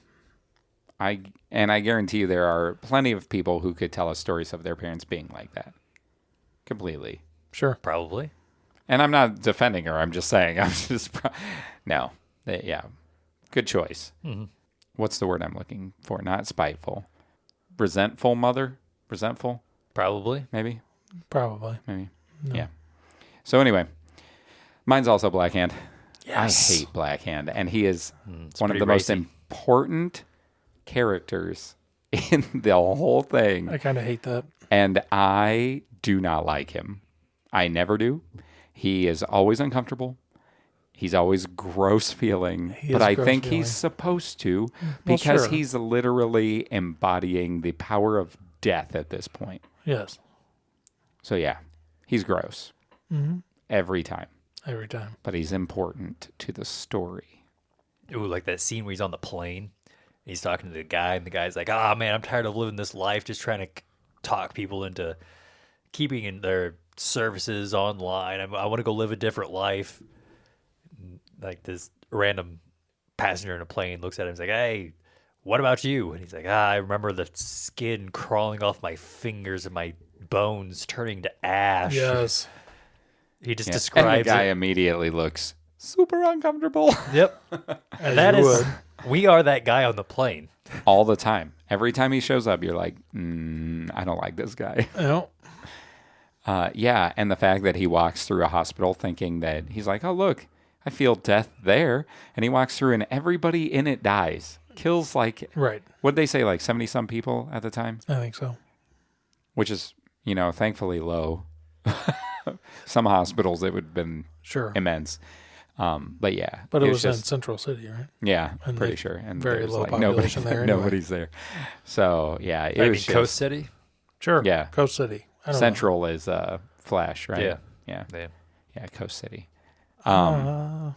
I guarantee you there are plenty of people who could tell us stories of their parents being like that. Completely. Sure. Probably. And I'm not defending her. I'm just saying. No. Yeah. Good choice. Mm-hmm. What's the word I'm looking for? Not spiteful. Resentful mother? Resentful? Probably. Maybe? Probably. Maybe. No. Yeah. So anyway, mine's also Black Hand. Yes. I hate Black Hand, and he is one of the racy. most important characters in the whole thing. I kind of hate that. And I do not like him. I never do. He is always uncomfortable. He's always gross feeling. But I think he's supposed to because he's literally embodying the power of death at this point. Yes. So yeah, he's gross. Mm-hmm. Every time. Every time. But he's important to the story. Ooh, like that scene where he's on the plane. He's talking to the guy, and the guy's like, "Ah, man, I'm tired of living this life, just trying to talk people into keeping in their services online. I want to go live a different life." Like this random passenger in a plane looks at him and is like, "Hey, what about you?" And he's like, "I remember the skin crawling off my fingers and my bones turning to ash." Yes. He just describes and the guy it. Immediately looks super uncomfortable. Yep. That is, we are that guy on the plane. All the time. Every time he shows up, you're like, I don't like this guy. No. Yeah, and the fact that he walks through a hospital thinking that he's like, oh, look, I feel death there. And he walks through and everybody in it dies. Kills like, right. What'd they say, like 70-some people at the time? I think so. Which is, thankfully low. Some hospitals, it would have been immense. But yeah. But it was in Central City, right? Yeah, I'm pretty sure. And very low population there. Anyway. Nobody's there. So, yeah. It was Coast City? Sure. Yeah. Coast City. Central is Flash, right? Yeah. Yeah, Coast City. But,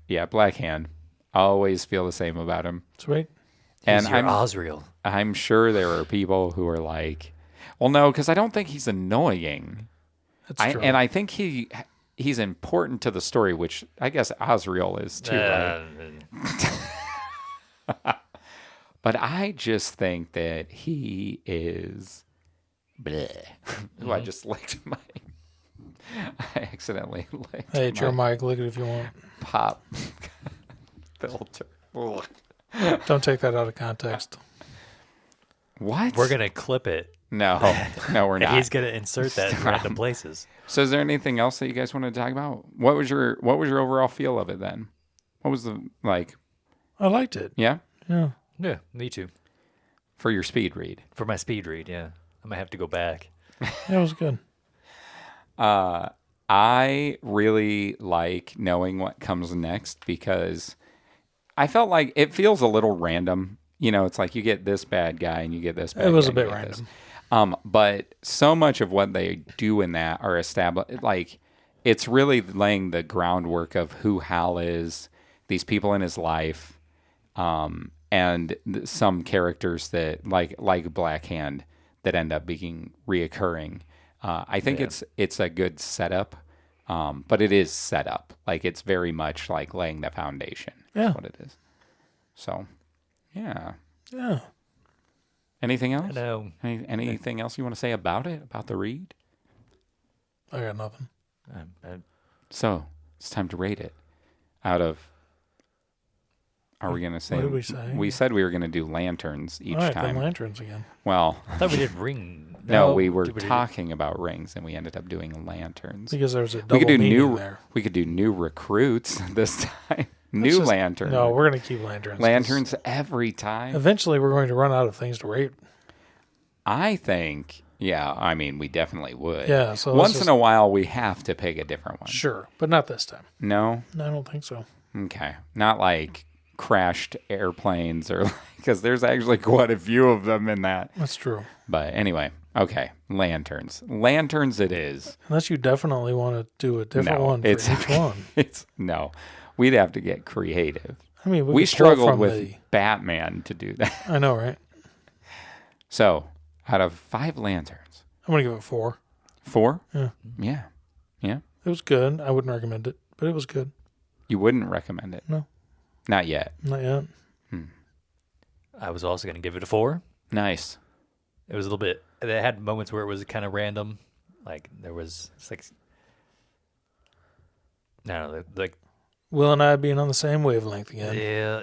yeah, Black Hand. I always feel the same about him. Sweet. And I'm Osriel. I'm sure there are people who are like, well, no, because I don't think he's annoying. That's true. And I think he's important to the story, which I guess Osriel is too, right? But I just think that he is... Bleh. Ooh, I just licked my... I accidentally licked Hey, it's your mic. Lick it if you want. Pop filter. Ugh. Don't take that out of context. What? We're going to clip it. No, we're not. He's going to insert that in random places. So is there anything else that you guys wanted to talk about? What was your overall feel of it then? What was the, like... I liked it. Yeah? Yeah. Yeah, me too. For your speed read? For my speed read, yeah. I might have to go back. It was good. I really like knowing what comes next because I felt like it feels a little random. It's like you get this bad guy and you get this bad guy. It was a bit random. But so much of what they do in that are established, like it's really laying the groundwork of who Hal is, these people in his life, and some characters that like Black Hand that end up being reoccurring. I think it's a good setup, but it is set up. Like it's very much like laying the foundation. Yeah. Is what it is. So, yeah. Yeah. Anything else? No. Anything else you want to say about it? About the read? I got nothing. So it's time to rate it. Out of, are we going to say? What did we say? We said we were going to do lanterns each All right, time. then lanterns again. Well, I thought we did ring. no, we were did we do- talking about rings, and we ended up doing lanterns. Because there was a We double could do meaning new. there. We could do new recruits this time. Let's New just- lantern. No, we're going to keep lanterns. 'cause Lanterns every time. Eventually, we're going to run out of things to rate. I think. Yeah, I mean, we definitely would. Yeah, so once in a while, we have to pick a different one. Sure, but not this time. No. No, I don't think so. Okay. Not like crashed airplanes or because there's actually quite a few of them in that. That's true. But anyway, okay. Lanterns. Lanterns it is. Unless you definitely want to do a different No, one for it's- each one. It's no. We'd have to get creative. I mean, We could pull struggled from with Batman to do that. I know, right? So, out of 5 lanterns, I'm going to give it 4. 4? Yeah. Yeah. Yeah. It was good. I wouldn't recommend it, but it was good. You wouldn't recommend it? No. Not yet. Not yet. I was also going to give it a 4. Nice. It was a little bit. It had moments where it was kind of random. Like there was, it's like, no, like Will and I being on the same wavelength again.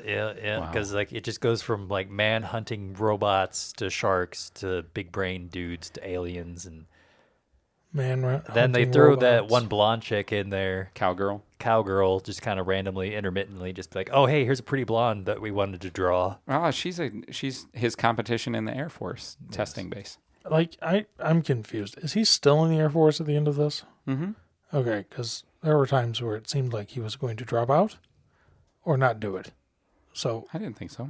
yeah. Wow. Because like it just goes from like man hunting robots to sharks to big brain dudes to aliens, and Man, then they hunting throw that robots. one blonde chick in there, Cowgirl. cowgirl, just kind of randomly, intermittently, just be like, oh hey, here's a pretty blonde that we wanted to draw. Oh, she's his competition in the Air Force testing base. Like, I'm confused. Is he still in the Air Force at the end of this? Mm-hmm. Okay, because there were times where it seemed like he was going to drop out or not do it. So, I didn't think so.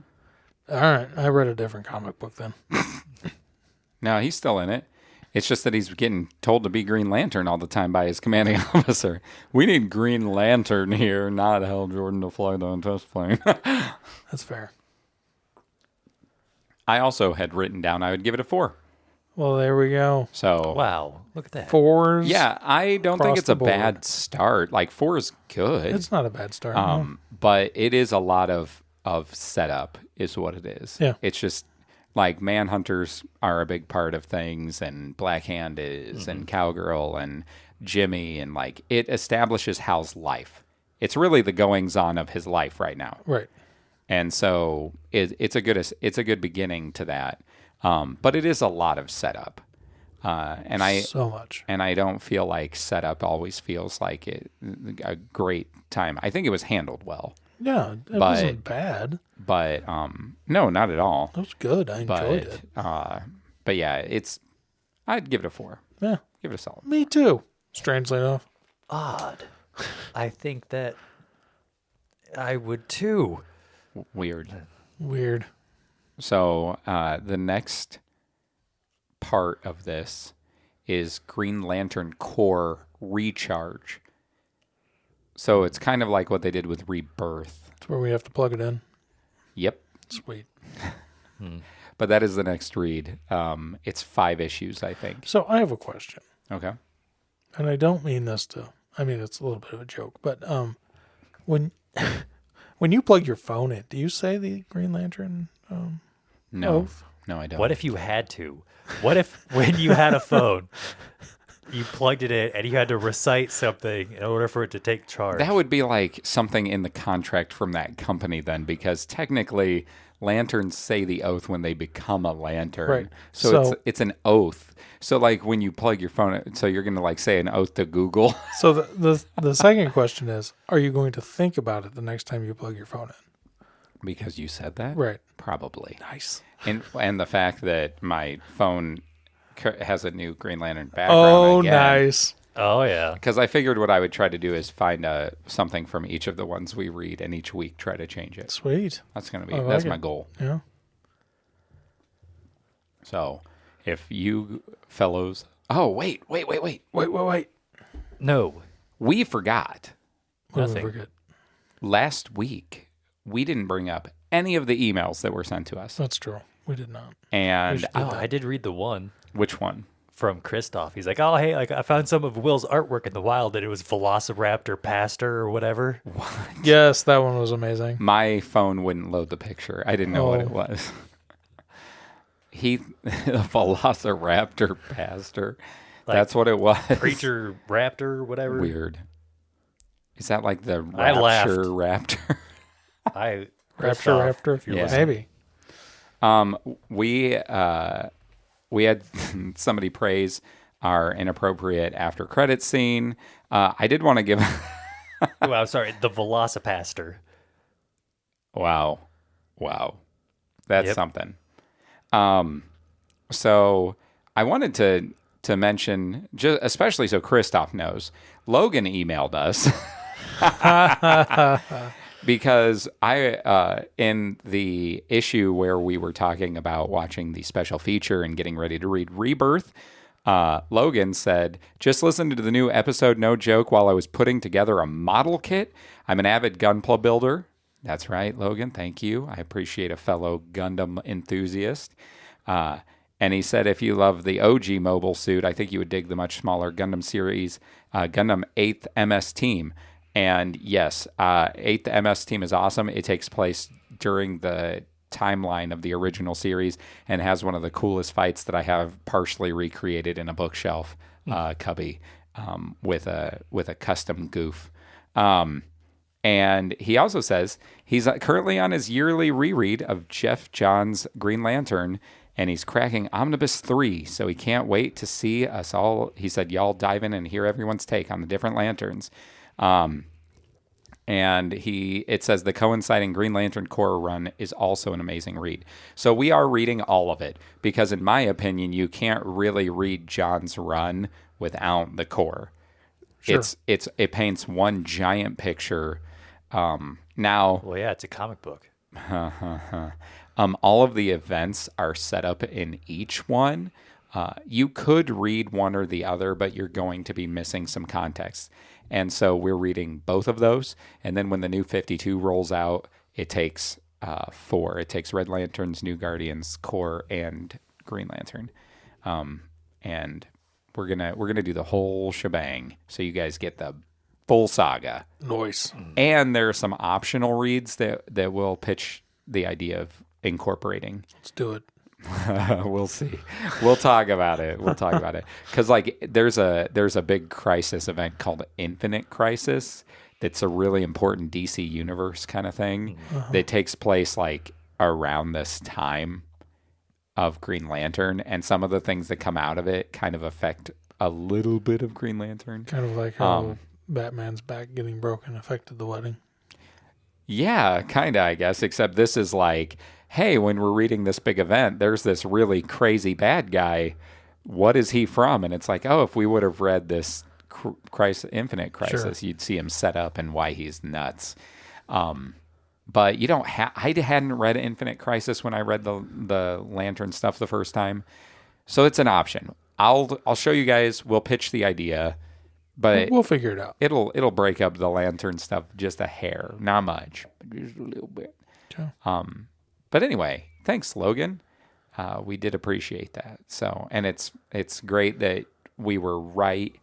all right, I read a different comic book then. No, he's still in it. It's just that he's getting told to be Green Lantern all the time by his commanding officer. We need Green Lantern here, not Hal Jordan to fly the test plane. That's fair. I also had written down I would give it a 4. Well, there we go. So Wow, look at that. 4s. yeah, I don't think Across it's the a board. bad start. Like 4 is good. It's not a bad start. no. But it is a lot of setup is what it is. Yeah. It's just like Manhunters are a big part of things, and Black Hand is, and Cowgirl and Jimmy, and like it establishes Hal's life. It's really the goings on of his life right now. Right. And so it's a good beginning to that. But it is a lot of setup. So much. And I don't feel like setup always feels like a great time. I think it was handled well. Yeah, it wasn't bad. But no, not at all. It was good. I enjoyed it. But yeah, I'd give it a 4. Yeah, Give it a solid. me too. Strangely enough. Odd. I think that I would too. Weird. Weird. So the next part of this is Green Lantern Core Recharge. So it's kind of like what they did with Rebirth. That's where we have to plug it in. Yep. Sweet. But that is the next read. It's 5 issues, I think. So I have a question, Okay. and I don't mean this to. I mean, it's a little bit of a joke, but when when you plug your phone in, do you say the Green Lantern No. oath? No, I don't. What if you had to? What if when you had a phone, you plugged it in and you had to recite something in order for it to take charge? That would be like something in the contract from that company then, because technically lanterns say the oath when they become a lantern. Right. So So- it's an oath. So like when you plug your phone, so you're going to like say an oath to Google. So the second question is, are you going to think about it the next time you plug your phone in? Because you said that? Right. Probably. Nice. And the fact that my phone has a new Green Lantern background. Oh, again, nice. Oh yeah. Because I figured what I would try to do is find something from each of the ones we read, and each week try to change it. Sweet. That's gonna be I like that's it. my goal. Yeah. So, if you fellows... Oh, wait. Wait. No. We forgot. What did we Nothing. forget? Last week, we didn't bring up any of the emails that were sent to us. That's true. We did not. And I did read the one which one? from Christoph. He's like, oh, hey, like I found some of Will's artwork in the wild and it was Velociraptor Pastor or whatever. Yes, that one was amazing. My phone wouldn't load the picture. I didn't know what it Oh. was. The Velociraptor Pastor. Like That's what it was. Preacher Raptor, whatever. Weird. Is that like the I laughed. Rapture Raptor? Rapture Christoph, Raptor. if you're Yeah. listening. Maybe. We had somebody praise our inappropriate after credits scene. I did want to give... Oh, I'm sorry, the Velocipaster. Wow. That's Yep. something. So I wanted to mention, just especially so Christoph knows, Logan emailed us because in the issue where we were talking about watching the special feature and getting ready to read Rebirth, Logan said, just listened to the new episode, no joke, while I was putting together a model kit. I'm an avid Gunpla builder. That's right, Logan. Thank you. I appreciate a fellow Gundam enthusiast. And he said, if you love the OG mobile suit, I think you would dig the much smaller Gundam series, Gundam 8th MS Team. And yes, 8th MS Team is awesome. It takes place during the timeline of the original series and has one of the coolest fights that I have partially recreated in a bookshelf cubby with a custom goof. And he also says he's currently on his yearly reread of Jeff Johns' Green Lantern, and he's cracking Omnibus 3, so he can't wait to see us all. He said, y'all dive in and hear everyone's take on the different lanterns. And it says the coinciding Green Lantern Corps run is also an amazing read. So we are reading all of it, because in my opinion, you can't really read John's run without the Corps. Sure. It paints one giant picture. Now, Well, yeah, it's a comic book. all of the events are set up in each one. You could read one or the other, but you're going to be missing some context. And so we're reading both of those. And then when the new 52 rolls out, it takes 4. It takes Red Lantern's, New Guardians, Corps, and Green Lantern. And we're gonna do the whole shebang, so you guys get the full saga. Nice. And there are some optional reads that will pitch the idea of incorporating. Let's do it. We'll see. We'll talk about it. Because like there's a big Crisis event called Infinite Crisis that's a really important DC universe kind of thing that takes place like around this time of Green Lantern, and some of the things that come out of it kind of affect a little bit of Green Lantern. Kind of like how Batman's back getting broken affected the wedding. Yeah, kind of, I guess, except this is like, hey, when we're reading this big event, there's this really crazy bad guy. What is he from? And it's like, oh, if we would have read this Infinite Crisis, Sure. you'd see him set up and why he's nuts. But you don't I hadn't read Infinite Crisis when I read the Lantern stuff the first time. So it's an option. I'll show you guys. We'll pitch the idea, but We'll figure it out. it'll break up the Lantern stuff just a hair, not much, but just a little bit. Okay. But anyway, thanks, Logan. We did appreciate that. So, and it's great that we were right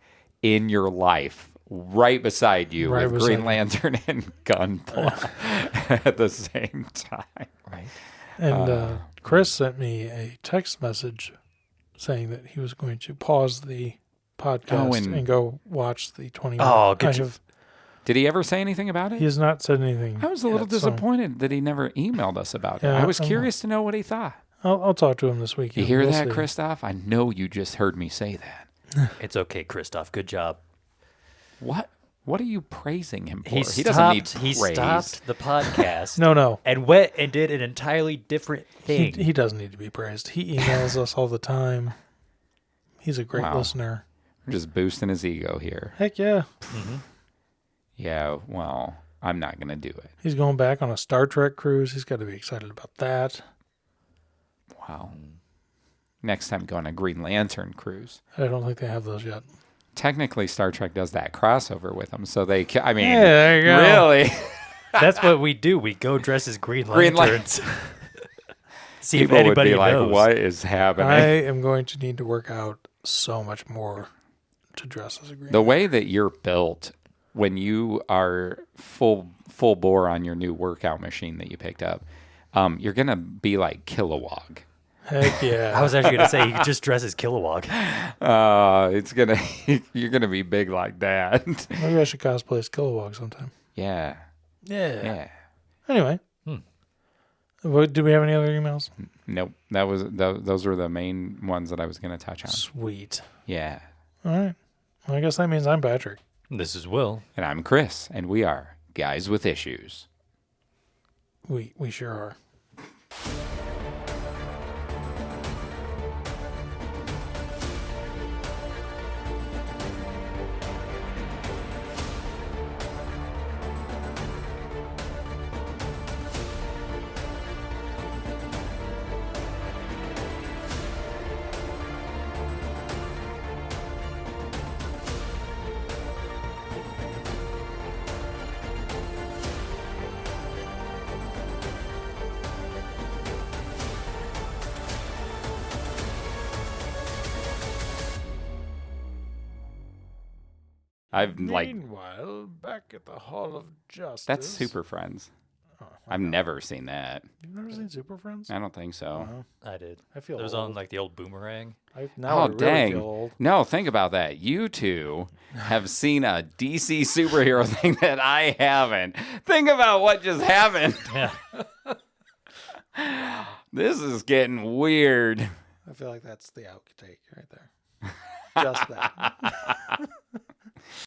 in your life, right beside you, Right with beside Green me. Lantern and Gunpla at the same time. Right. And Chris sent me a text message saying that he was going to pause the podcast and go watch the 20 minute. Oh, good job. Did he ever say anything about it? He has not said anything. I was a little yet, so disappointed that he never emailed us about it. Yeah, I was I'm- curious to know what he thought. I'll talk to him this week. You hear We'll that, see. Christoph? I know you just heard me say that. It's okay, Christoph. Good job. What are you praising him for? He doesn't need he praise. stopped the podcast No. and went and did an entirely different thing. He doesn't need to be praised. He emails us all the time. He's a great Wow. listener. We're just boosting his ego here. Heck yeah. Yeah, well, I'm not going to do it. He's going back on a Star Trek cruise. He's got to be excited about that. Wow. next time go on a Green Lantern cruise. I don't think they have those yet. Technically, Star Trek does that crossover with them, so they. I mean, Yeah, there you go. really, That's what we do. We go dress as Green Green Lanterns. See people if would anybody be like, knows. "What is happening?" I am going to need to work out so much more to dress as a green. The way that you're built, when you are full bore on your new workout machine that you picked up, you're gonna be like Kilowog. Heck yeah. I was actually going to say you could just dress as Kilowog. It's gonna you're gonna be big like that. Maybe I should cosplay as Kilowog sometime. Yeah. Yeah. Anyway. Do we have any other emails? Nope. Those were the main ones that I was gonna touch on. Sweet. Yeah. All right. Well, I guess that means I'm Patrick. This is Will. And I'm Chris, and we are Guys with Issues. We sure are. Meanwhile, back at the Hall of Justice. That's Super Friends. Oh, I've never seen that. You've never seen Super Friends? I don't think so. I did. I feel It was old. on like the old Boomerang. Now I really dang. feel old. No, think about that. You two have seen a DC superhero thing that I haven't. Think about what just happened. Yeah. This is getting weird. I feel like that's the outtake right there. Just that.